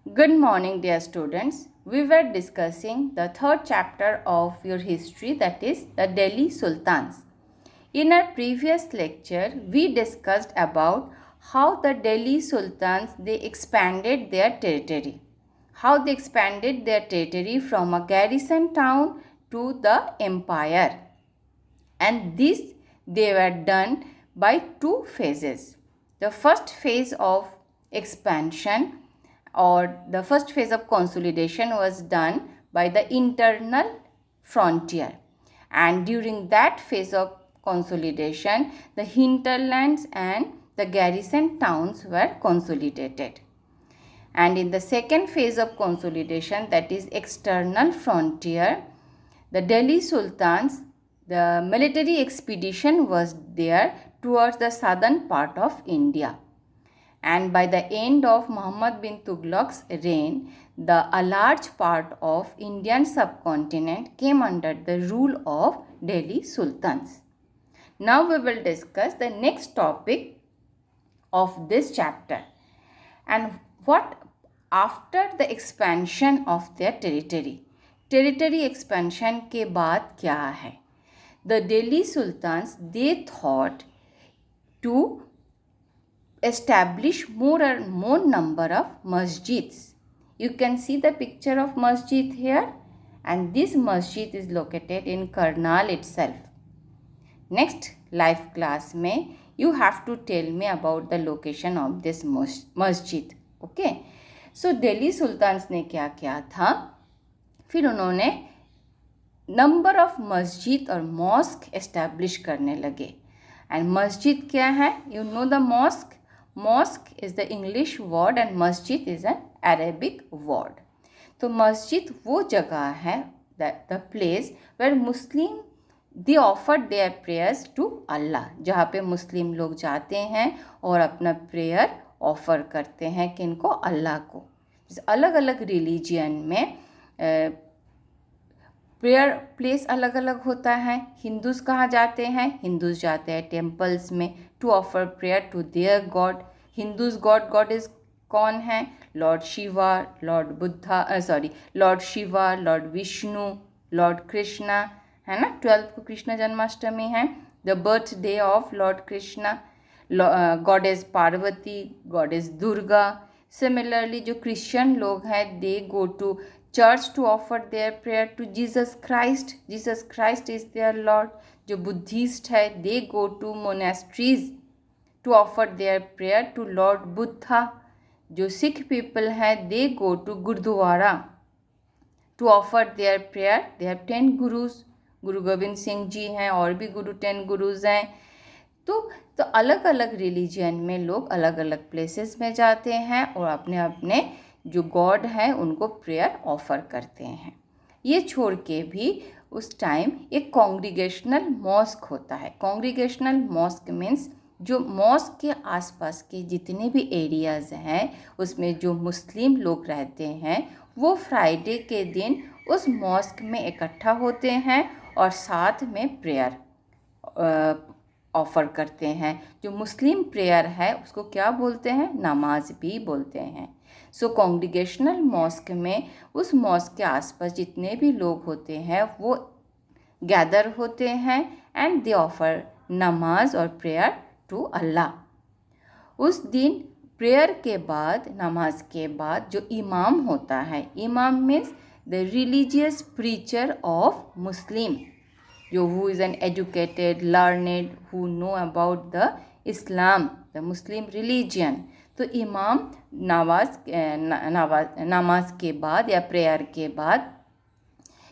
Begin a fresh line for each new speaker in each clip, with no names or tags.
Good morning, dear students. We were discussing the third chapter of your history, that is the Delhi Sultans. In our previous lecture, we discussed about how the Delhi Sultans they expanded their territory. How they expanded their territory from a garrison town to the empire. And this they were done by two phases. The first phase of expansion or the first phase of consolidation was done by the internal frontier, and during that phase of consolidation the hinterlands and the garrison towns were consolidated. And in the second phase of consolidation, that is external frontier, the Delhi Sultans, the military expedition was there towards the southern part of India. And by the end of Muhammad bin Tughlaq's reign, a large part of Indian subcontinent came under the rule of Delhi Sultans. Now we will discuss the next topic of this chapter. And what after the expansion of their territory? Territory expansion के बाद क्या है? The Delhi Sultans, they thought to establish more and more number of masjids. You can see the picture of masjid here, and this masjid is located in Karnal itself. Next live class में you have to tell me about the location of this masjid. Okay. So Delhi Sultans ने क्या किया था? फिर उन्होंने number of मस्जिद और mask establish करने लगे. एंड मस्जिद क्या है? You know the mosque. Mosque is the English word and मस्जिद इज़ एन अरेबिक वर्ड. तो मस्जिद वो जगह है, the place where Muslim they offer their prayers to Allah, जहाँ पे मुस्लिम लोग जाते हैं और अपना प्रेयर ऑफ़र करते हैं किनको? अल्लाह को. अलग अलग रिलीजियन में प्रेयर प्लेस अलग अलग होता है. हिंदूज़ कहाँ जाते हैं? हिंदूज़ जाते हैं टेम्पल्स में to offer prayer to their God. Hindus God is कौन है? Lord Shiva, Lord Shiva, Lord Vishnu, Lord Krishna, है ना. 12 को कृष्ण जन्माष्टमी है, the birthday of Lord Krishna. Goddess Parvati, goddess Durga. Similarly जो क्रिश्चियन लोग हैं they go to church to offer their prayer to Jesus Christ. Jesus Christ is their Lord. जो बुद्धिस्ट है they go to monasteries to offer their prayer to Lord Buddha. जो Sikh people हैं they go to gurdwara to offer their prayer. They have 10 gurus. Guru Gobind Singh ji हैं, और भी 10 गुरुज हैं. तो अलग अलग रिलीजन में लोग अलग अलग प्लेसेस में जाते हैं और अपने अपने जो गॉड हैं उनको प्रेयर ऑफ़र करते हैं. ये छोड़ के भी उस टाइम एक कॉन्ग्रीगेशनल मॉस्क होता है. कॉन्ग्रीगेशनल मॉस्क मीन्स जो मॉस्क के आसपास के जितने भी एरियाज़ हैं उसमें जो मुस्लिम लोग रहते हैं वो फ्राइडे के दिन उस मॉस्क में इकट्ठा होते हैं और साथ में प्रेयर ऑफ़र करते हैं. जो मुस्लिम प्रेयर है उसको क्या बोलते हैं? नमाज भी बोलते हैं. सो कॉन्ग्रीगेशनल मॉस्क में उस मॉस्क के आसपास जितने भी लोग होते हैं वो गैदर होते हैं एंड दे ऑफ़र नमाज और प्रेयर टू अल्लाह. उस दिन प्रेयर के बाद, नमाज के बाद जो इमाम होता है, इमाम means the religious preacher of Muslim, जो who is an educated, learned, who know about the Islam, the Muslim religion. तो इमाम नमाज के बाद या प्रेयर के बाद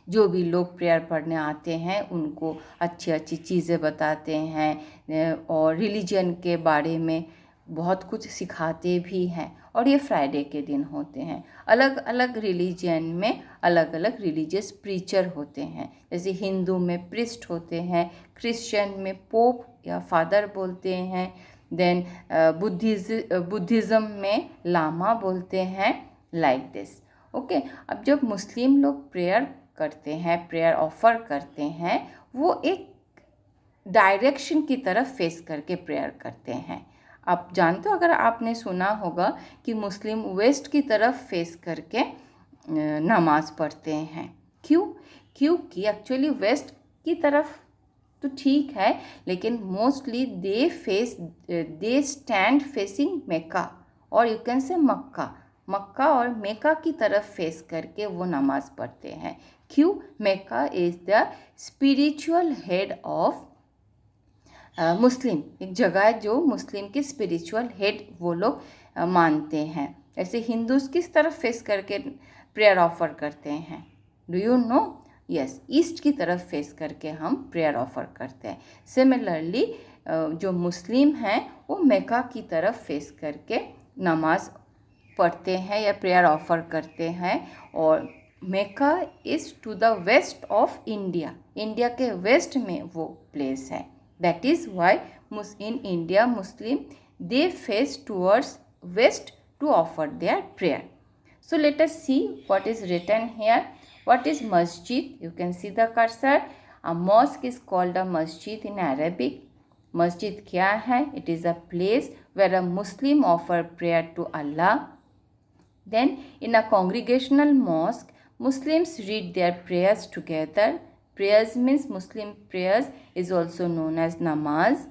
जो भी लोग प्रेयर पढ़ने आते हैं उनको अच्छी अच्छी चीज़ें बताते हैं और रिलीजन के बारे में बहुत कुछ सिखाते भी हैं. और ये फ्राइडे के दिन होते हैं. अलग अलग रिलीजन में अलग अलग रिलीजियस प्रीचर होते हैं. जैसे हिंदू में प्रिस्ट होते हैं, क्रिश्चियन में पोप या फादर बोलते हैं, देन बुद्धिज़्म में लामा बोलते हैं, लाइक दिस. ओके. अब जब मुस्लिम लोग प्रेयर करते हैं, प्रेयर ऑफ़र करते हैं, वो एक डायरेक्शन की तरफ फेस करके प्रेयर करते हैं. आप जानते हो, अगर आपने सुना होगा कि मुस्लिम वेस्ट की तरफ फेस करके नमाज पढ़ते हैं। क्यों? क्योंकि एक्चुअली वेस्ट की तरफ तो ठीक है, लेकिन मोस्टली दे स्टैंड फेसिंग मेका, और यू कैन से मक्का और मेका की तरफ फेस करके वो नमाज पढ़ते हैं। क्यों? Mecca is the spiritual head of Muslim, एक जगह है जो मुस्लिम के स्पिरिचुअल हेड वो लोग मानते हैं। ऐसे हिंदूज किस तरफ फेस करके प्रेयर ऑफर करते हैं? Do you know? Yes, east की तरफ फेस करके हम प्रेयर ऑफर करते हैं। सिमिलरली जो मुस्लिम हैं वो मेका की तरफ फेस करके नमाज पढ़ते हैं या प्रेयर ऑफर करते हैं। और Mecca is to the west of India, India के वेस्ट में वो प्लेस है। That is why in India Muslim they face towards west to offer their prayer. So let us see what is written here. What is masjid? You can see the cursor. A mosque is called a masjid in Arabic. Masjid क्या है? It is a place where a Muslim offer prayer to Allah. Then in a congregational mosque, Muslims read their prayers together. Prayers means Muslim prayers is also known as namaz.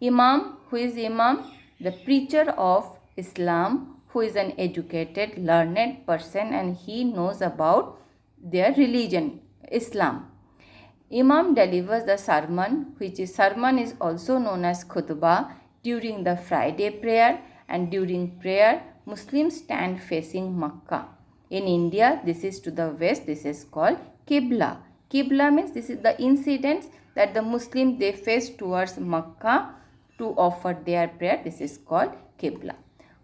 Imam, who is Imam? The preacher of Islam, who is an educated, learned person and he knows about their religion, Islam. Imam delivers the sermon, which is sermon is also known as khutbah, during the Friday prayer, and during prayer, Muslims stand facing Makkah. In India, this is to the west, this is called Qibla. Qibla means this is the incidents that the Muslim they face towards Makkah to offer their prayer. This is called Qibla.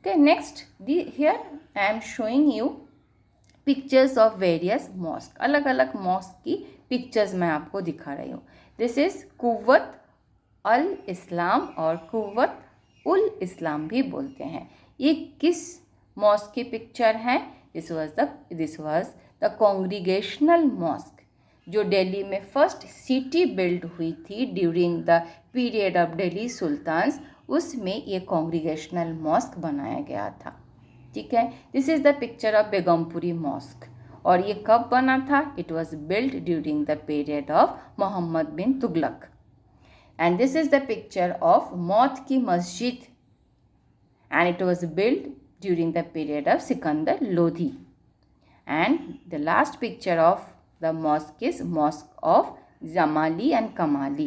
Okay, next here I am showing you pictures of various mosques. अलग अलग mosque की pictures मैं आपको दिखा रही हूँ. This is कुव्वत अल इस्लाम और कुव्वत उल इस्लाम भी बोलते हैं. ये किस mosque की picture है? This was the congregational mosque जो दिल्ली में फर्स्ट सिटी बिल्ड हुई थी during the period of Delhi sultans. उसमें ये कॉन्ग्रीगेशनल मॉस्क बनाया गया था. ठीक है, this is the picture of Begumpuri mosque. और ये कब बना था? It was build during the period of Mohammad bin Tughlaq. And this is the picture of Moth ki Masjid and it was build during the period of Sikandar Lodi. And the last picture of the mosque is mosque of Jamali and Kamali,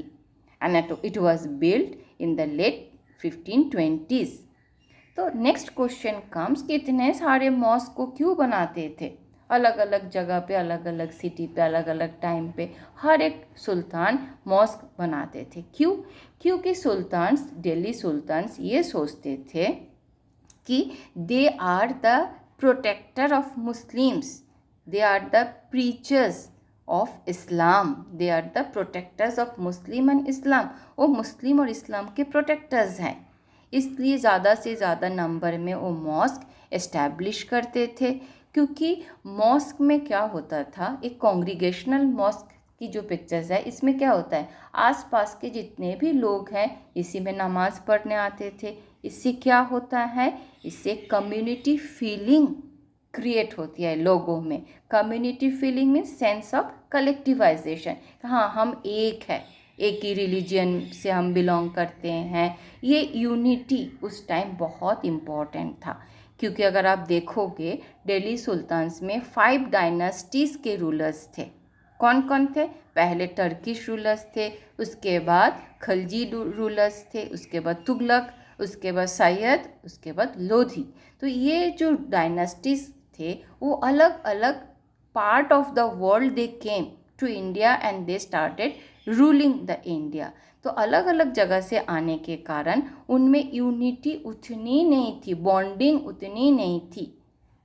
and it was built in the late 1520s. तो next question comes कि इतने सारे mask को क्यों बनाते थे? अलग अलग जगह पे, अलग अलग सिटी पे, अलग अलग टाइम पे हर एक सुल्तान मॉस्क बनाते थे. क्यों? क्योंकि सुल्तान्स, दिल्ली सुल्तान्स ये सोचते थे कि they are the protector of Muslims, they are the preachers of Islam, they are the protectors of Muslim and Islam. वो मुस्लिम और इस्लाम के प्रोटेक्टर्स हैं, इसलिए ज़्यादा से ज़्यादा नंबर में वो मॉस्क एस्टैब्लिश करते थे. क्योंकि मॉस्क में क्या होता था, एक कॉन्ग्रीगेशनल मॉस्क की जो पिक्चर्स है इसमें क्या होता है, आसपास के जितने भी लोग हैं इसी में नमाज़ पढ़ने आते थे. इससे क्या होता है, इससे कम्युनिटी फीलिंग क्रिएट होती है लोगों में. Community feeling means sense of collectivisation. हाँ, हम एक है, एक ही रिलीजन से हम बिलोंग करते हैं. ये यूनिटी उस टाइम बहुत इम्पॉर्टेंट था. क्योंकि अगर आप देखोगे दिल्ली सुल्तान्स में 5 डायनेस्टीज़ के रूलर्स थे. कौन कौन थे? पहले टर्किश रूलर्स थे, उसके बाद खलजी रूलर्स थे, उसके बाद तुगलक, उसके बाद सैयद, उसके बाद लोधी. तो ये जो डायनेस्टीज़ थे वो अलग अलग part of the world they came to India and they started ruling the India. तो अलग अलग जगह से आने के कारण उनमें यूनिटी उतनी नहीं थी, बॉन्डिंग उतनी नहीं थी.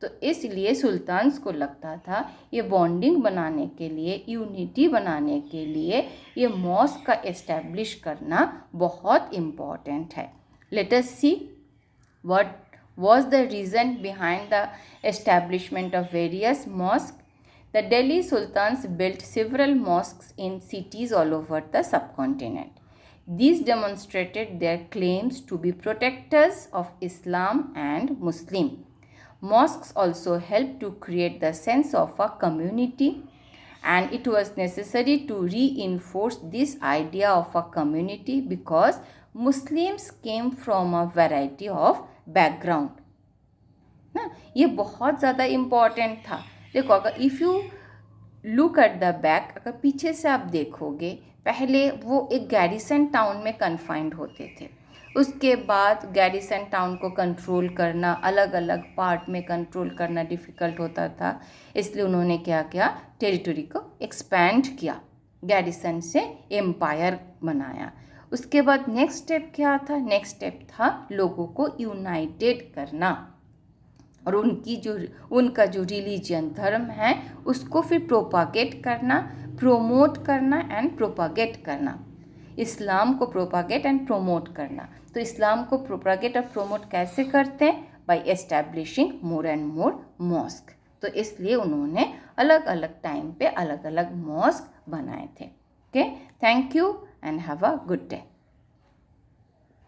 तो इसलिए सुल्तान्स को लगता था ये बॉन्डिंग बनाने के लिए, यूनिटी बनाने के लिए ये मॉस्क का एस्टैब्लिश करना बहुत इम्पॉर्टेंट है. Let us see what was the reason behind the establishment of various mosques. The Delhi Sultans built several mosques in cities all over the subcontinent. These demonstrated their claims to be protectors of Islam and Muslim. Mosques also helped to create the sense of a community, and it was necessary to reinforce this idea of a community because Muslims came from a variety of background. ना ये बहुत ज़्यादा important था. देखो, अगर if you look at the back, अगर पीछे से आप देखोगे, पहले वो एक गैरिसन टाउन में कन्फाइंड होते थे. उसके बाद गैरिसन टाउन को कंट्रोल करना, अलग अलग पार्ट में कंट्रोल करना डिफ़िकल्ट होता था. इसलिए उन्होंने क्या किया, टेरिटरी को एक्सपैंड किया, गैरिसन से एम्पायर बनाया. उसके बाद नेक्स्ट स्टेप क्या था? नेक्स्ट स्टेप था लोगों को यूनाइटेड करना और उनका जो रिलीजियन धर्म है उसको फिर प्रोपागेट करना, प्रोमोट करना एंड प्रोपागेट करना. इस्लाम को प्रोपागेट एंड प्रोमोट करना. तो इस्लाम को प्रोपागेट और प्रोमोट कैसे करते हैं? By establishing more and more mosque. तो इसलिए उन्होंने अलग अलग टाइम पे अलग अलग मॉस्क बनाए थे. Okay, thank you and have a good day.